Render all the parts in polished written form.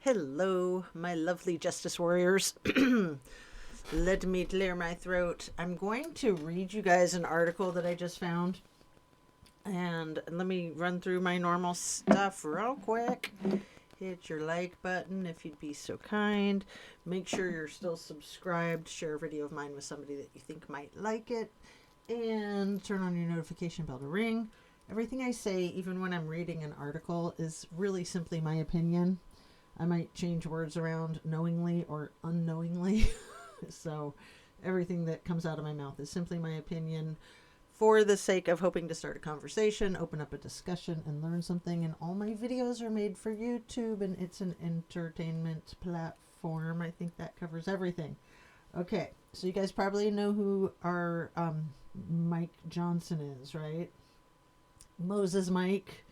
Hello, my lovely justice warriors. Let me clear my throat. I'm going to read you guys an article that I just found. And let me run through my normal stuff real quick. Hit your like button if you'd be so kind. Make sure you're still subscribed. Share a video of mine with somebody that you think might like it. And turn on your notification bell to ring. Everything I say, even when I'm reading an article, is really simply my opinion. I might change words around knowingly or unknowingly. So everything that comes out of my mouth is simply my opinion for the sake of hoping to start a conversation, open up a discussion, and learn something. And all my videos are made for YouTube, and it's an entertainment platform. I think that covers everything. Okay, so you guys probably know who our Mike Johnson is, right? Moses Mike.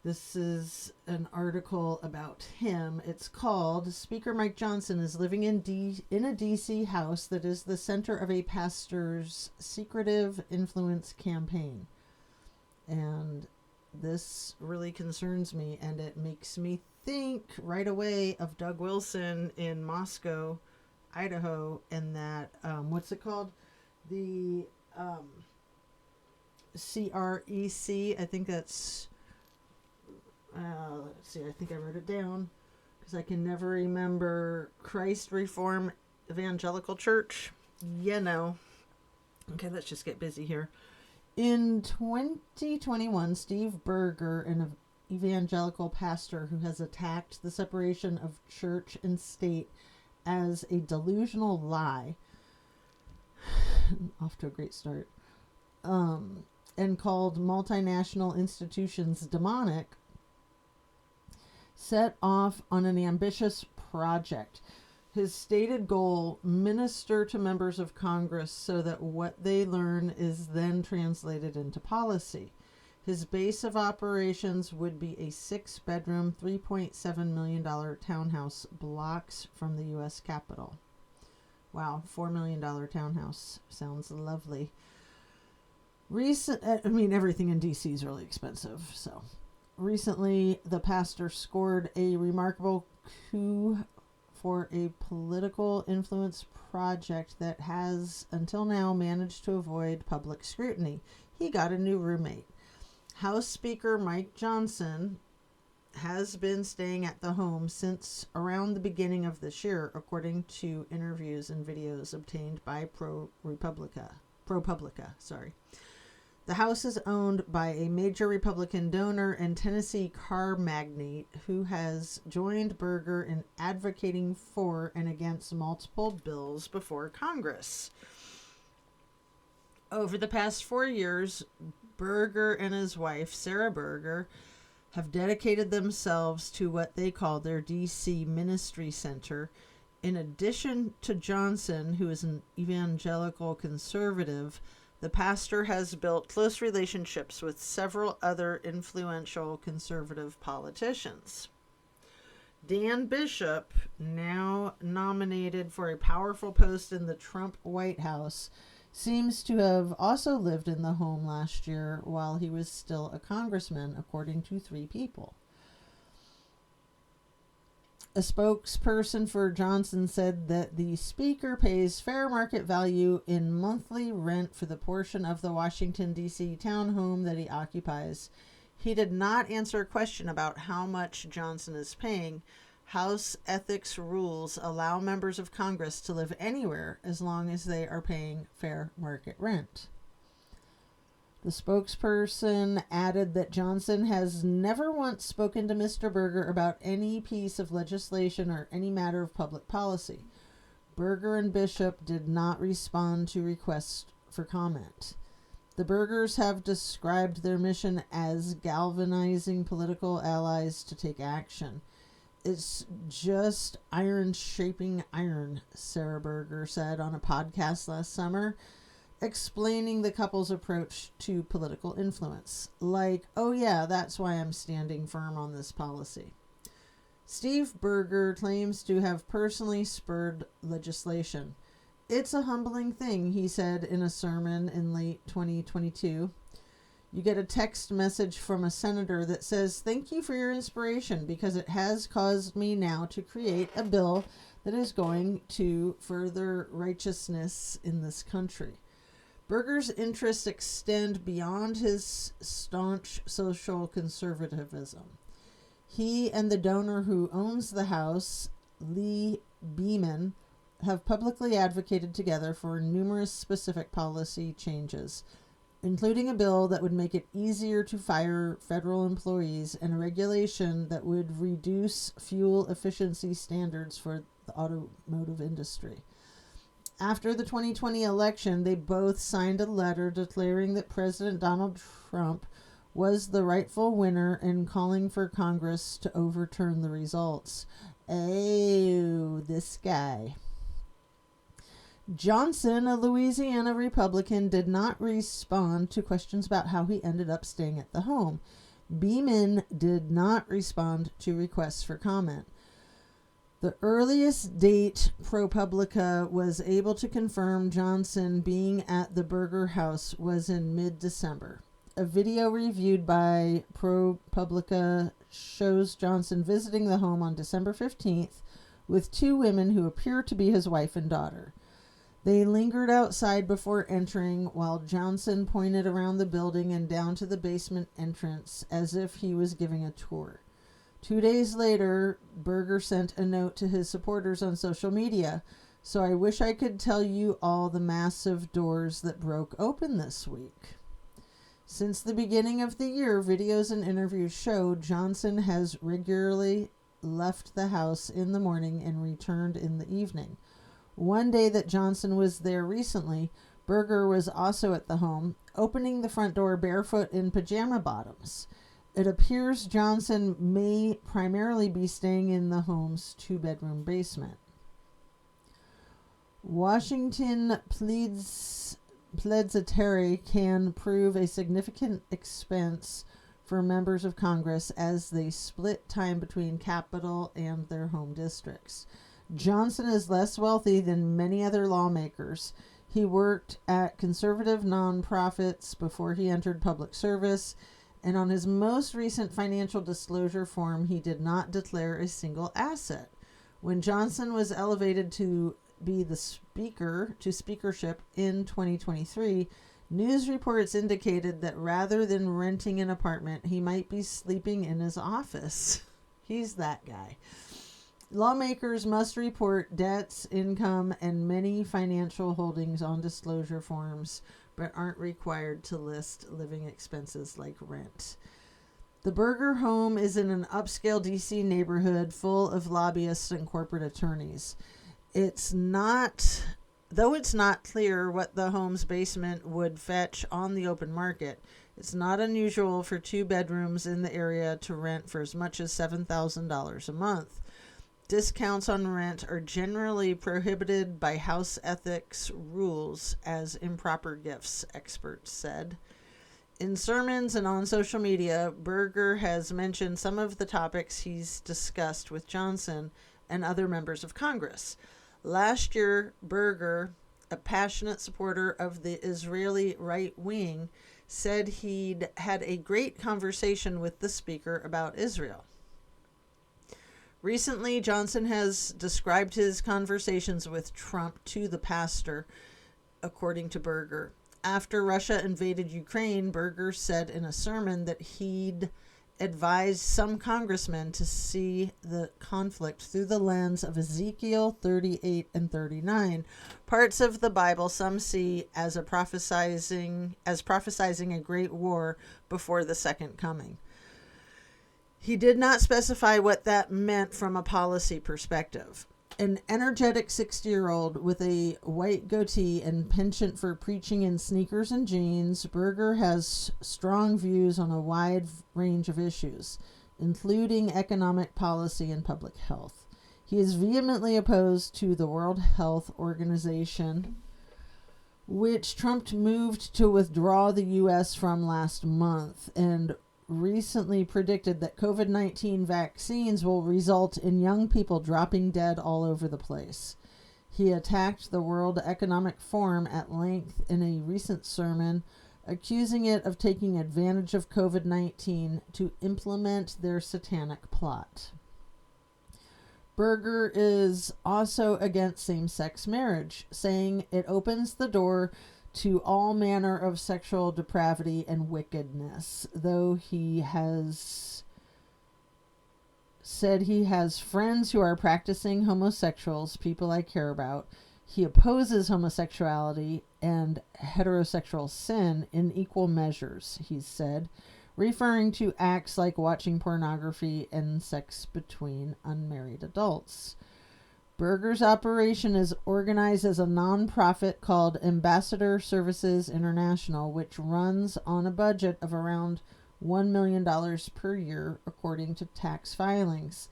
This is an article about him. It's called Speaker Mike Johnson is living in a D.C. house that is the center of a pastor's secretive influence campaign. And this really concerns me, and it makes me think right away of Doug Wilson in Moscow, Idaho, and that, what's it called? The CREC, I think that's... let's see, I think I wrote it down because I can never remember. Christ Reformed Evangelical Church. Okay, let's just get busy here. In 2021, Steve Berger, an evangelical pastor who has attacked the separation of church and state as a delusional lie, off to a great start, and called multinational institutions demonic, set off on an ambitious project. His stated goal, minister to members of Congress so that what they learn is then translated into policy. His base of operations would be a 6-bedroom, $3.7 million townhouse blocks from the U.S. Capitol. Wow, $4 million townhouse. Sounds lovely. Everything in D.C. is really expensive, so... Recently, the pastor scored a remarkable coup for a political influence project that has, until now, managed to avoid public scrutiny. He got a new roommate. House Speaker Mike Johnson has been staying at the home since around the beginning of this year, according to interviews and videos obtained by ProPublica. The house is owned by a major Republican donor and Tennessee car magnate who has joined Berger in advocating for and against multiple bills before Congress. Over the past 4 years, Berger and his wife, Sarah Berger, have dedicated themselves to what they call their D.C. Ministry Center. In addition to Johnson, who is an evangelical conservative, the pastor has built close relationships with several other influential conservative politicians. Dan Bishop, now nominated for a powerful post in the Trump White House, seems to have also lived in the home last year while he was still a congressman, according to 3 people. A spokesperson for Johnson said that the speaker pays fair market value in monthly rent for the portion of the Washington, D.C. townhome that he occupies. He did not answer a question about how much Johnson is paying. House ethics rules allow members of Congress to live anywhere as long as they are paying fair market rent. The spokesperson added that Johnson has never once spoken to Mr. Berger about any piece of legislation or any matter of public policy. Berger and Bishop did not respond to requests for comment. The Bergers have described their mission as galvanizing political allies to take action. It's just iron shaping iron, Sarah Berger said on a podcast last summer, explaining the couple's approach to political influence. Like, oh yeah, that's why I'm standing firm on this policy. Steve Berger claims to have personally spurred legislation. It's a humbling thing, he said in a sermon in late 2022. you get a text message from a senator that says, "Thank you for your inspiration because it has caused me now to create a bill that is going to further righteousness in this country." Berger's interests extend beyond his staunch social conservatism. He and the donor who owns the house, Lee Beeman, have publicly advocated together for numerous specific policy changes, including a bill that would make it easier to fire federal employees and a regulation that would reduce fuel efficiency standards for the automotive industry. After the 2020 election, they both signed a letter declaring that President Donald Trump was the rightful winner and calling for Congress to overturn the results. Oh, this guy. Johnson, a Louisiana Republican, did not respond to questions about how he ended up staying at the home. Beeman did not respond to requests for comment. The earliest date ProPublica was able to confirm Johnson being at the Berger house was in mid-December. A video reviewed by ProPublica shows Johnson visiting the home on December 15th with two women who appear to be his wife and daughter. They lingered outside before entering while Johnson pointed around the building and down to the basement entrance as if he was giving a tour. 2 days later, Berger sent a note to his supporters on social media. "So I wish I could tell you all the massive doors that broke open this week." Since the beginning of the year, videos and interviews show Johnson has regularly left the house in the morning and returned in the evening. One day that Johnson was there recently, Berger was also at the home, opening the front door barefoot in pajama bottoms. It appears Johnson may primarily be staying in the home's two-bedroom basement. Washington pledzetary can prove a significant expense for members of Congress as they split time between Capitol and their home districts. Johnson is less wealthy than many other lawmakers. He worked at conservative nonprofits before he entered public service, and on his most recent financial disclosure form, he did not declare a single asset. When Johnson was elevated to be the speakership in 2023, news reports indicated that rather than renting an apartment, he might be sleeping in his office. He's that guy. Lawmakers must report debts, income, and many financial holdings on disclosure forms, but aren't required to list living expenses like rent. The Berger home is in an upscale DC neighborhood full of lobbyists and corporate attorneys. Though it's not clear what the home's basement would fetch on the open market, it's not unusual for two bedrooms in the area to rent for as much as $7,000 a month. Discounts on rent are generally prohibited by house ethics rules as improper gifts, experts said. In sermons and on social media, Berger has mentioned some of the topics he's discussed with Johnson and other members of Congress. Last year, Berger, a passionate supporter of the Israeli right wing, said he'd had a great conversation with the speaker about Israel. Recently, Johnson has described his conversations with Trump to the pastor, according to Berger. After Russia invaded Ukraine, Berger said in a sermon that he'd advised some congressmen to see the conflict through the lens of Ezekiel 38 and 39, parts of the Bible some see as prophesying a great war before the second coming. He did not specify what that meant from a policy perspective. An energetic 60-year-old with a white goatee and penchant for preaching in sneakers and jeans, Berger has strong views on a wide range of issues, including economic policy and public health. He is vehemently opposed to the World Health Organization, which Trump moved to withdraw the U.S. from last month, and recently predicted that COVID-19 vaccines will result in young people dropping dead all over the place. He attacked the World Economic Forum at length in a recent sermon, accusing it of taking advantage of COVID-19 to implement their satanic plot. Berger is also against same-sex marriage, saying it opens the door to all manner of sexual depravity and wickedness, though he has said he has friends who are practicing homosexuals, people I care about. He opposes homosexuality and heterosexual sin in equal measures, he said, referring to acts like watching pornography and sex between unmarried adults. Berger's operation is organized as a nonprofit called Ambassador Services International, which runs on a budget of around $1 million per year, according to tax filings.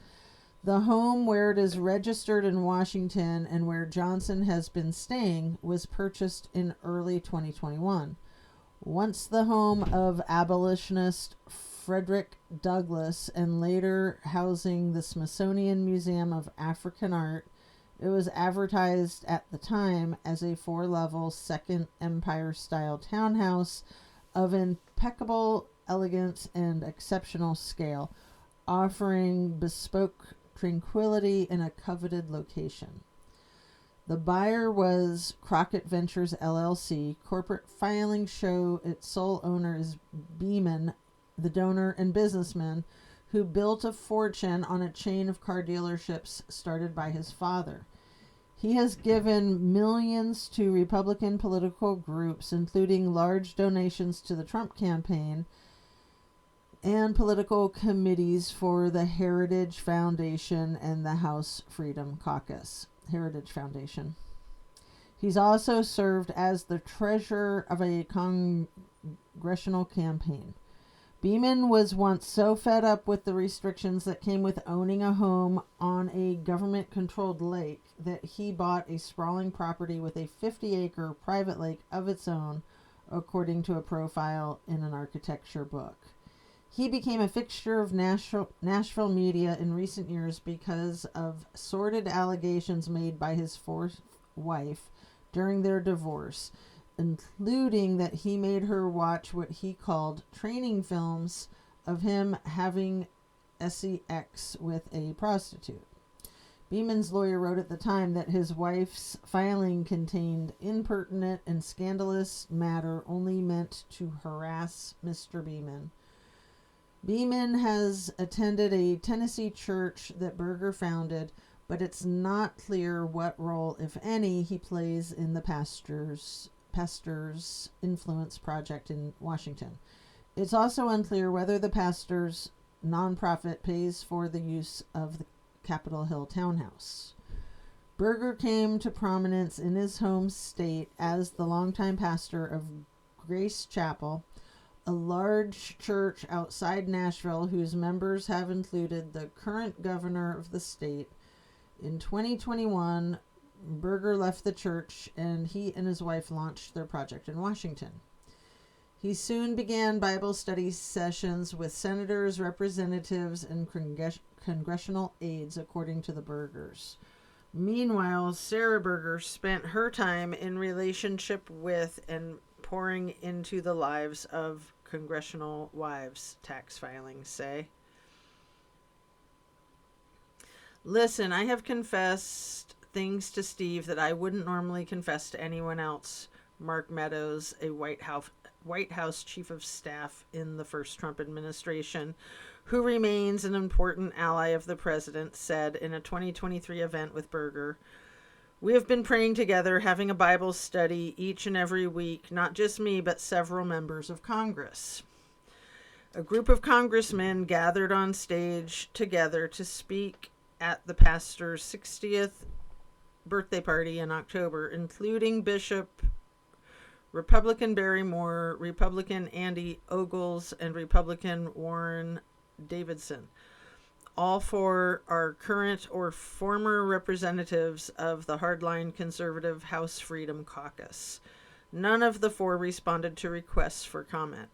The home where it is registered in Washington and where Johnson has been staying was purchased in early 2021. Once the home of abolitionist Frederick Douglass and later housing the Smithsonian Museum of African Art, it was advertised at the time as a 4-level Second Empire-style townhouse of impeccable elegance and exceptional scale, offering bespoke tranquility in a coveted location. The buyer was Crockett Ventures LLC. Corporate filings show its sole owner is Beeman, the donor and businessman who built a fortune on a chain of car dealerships started by his father. He has given millions to Republican political groups, including large donations to the Trump campaign and political committees for the Heritage Foundation and the House Freedom Caucus. Heritage Foundation. He's also served as the treasurer of a congressional campaign. Beeman was once so fed up with the restrictions that came with owning a home on a government-controlled lake that he bought a sprawling property with a 50-acre private lake of its own, according to a profile in an architecture book. He became a fixture of Nashville media in recent years because of sordid allegations made by his fourth wife during their divorce, including that he made her watch what he called training films of him having sex with a prostitute. Beeman's lawyer wrote at the time that his wife's filing contained impertinent and scandalous matter only meant to harass Mr. Beeman. Beeman has attended a Tennessee church that Berger founded, but it's not clear what role, if any, he plays in the pastor's influence project in Washington. It's also unclear whether the pastor's nonprofit pays for the use of the Capitol Hill townhouse. Berger came to prominence in his home state as the longtime pastor of Grace Chapel, a large church outside Nashville whose members have included the current governor of the state. In 2021, Berger left the church and he and his wife launched their project in Washington. He soon began Bible study sessions with senators, representatives, and congressional aides, according to the Bergers. Meanwhile, Sarah Berger spent her time in relationship with and pouring into the lives of congressional wives, tax filings say. Listen, I have confessed things to Steve that I wouldn't normally confess to anyone else. Mark Meadows, a White House chief of staff in the first Trump administration, who remains an important ally of the president, said in a 2023 event with Berger, "We have been praying together, having a Bible study each and every week, not just me, but several members of Congress. A group of congressmen gathered on stage together to speak at the pastor's 60th birthday party in October, including Bishop Republican Barry Moore, Republican Andy Ogles, and Republican Warren Davidson. All four are current or former representatives of the hardline conservative House Freedom Caucus. None of the four responded to requests for comment.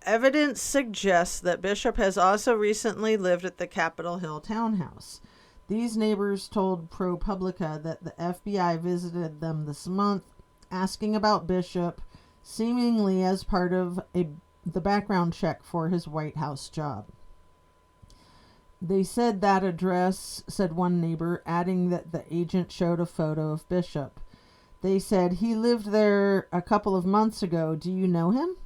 Evidence suggests that Bishop has also recently lived at the Capitol Hill townhouse. These neighbors told ProPublica that the FBI visited them this month, asking about Bishop. seemingly as part of the background check for his White House job. They said that address, said one neighbor, adding that the agent showed a photo of Bishop. They said, he lived there a couple of months ago. Do you know him?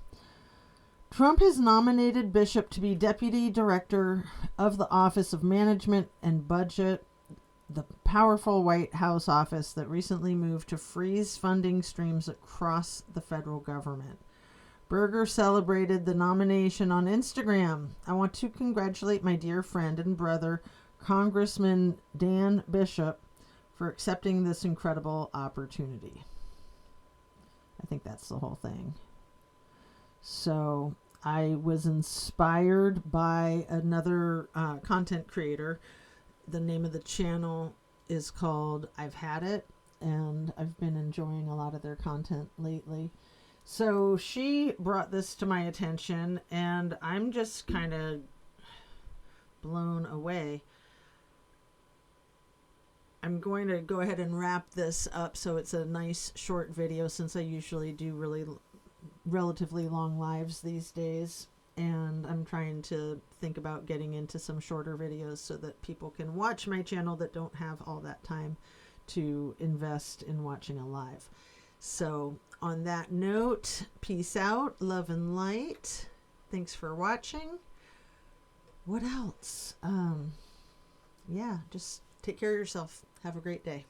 Trump has nominated Bishop to be deputy director of the Office of Management and Budget, the powerful White House office that recently moved to freeze funding streams across the federal government. Berger celebrated the nomination on Instagram. I want to congratulate my dear friend and brother, Congressman Dan Bishop, for accepting this incredible opportunity. I think that's the whole thing. So I was inspired by another content creator. The name of the channel is called I've Had It, and I've been enjoying a lot of their content lately. So she brought this to my attention, and I'm just kind of blown away. I'm going to go ahead and wrap this up so it's a nice short video, since I usually do relatively long lives these days, and I'm trying to think about getting into some shorter videos so that people can watch my channel that don't have all that time to invest in watching a live. So on that note, peace out, love and light. Thanks for watching. What else? Yeah, just take care of yourself. Have a great day.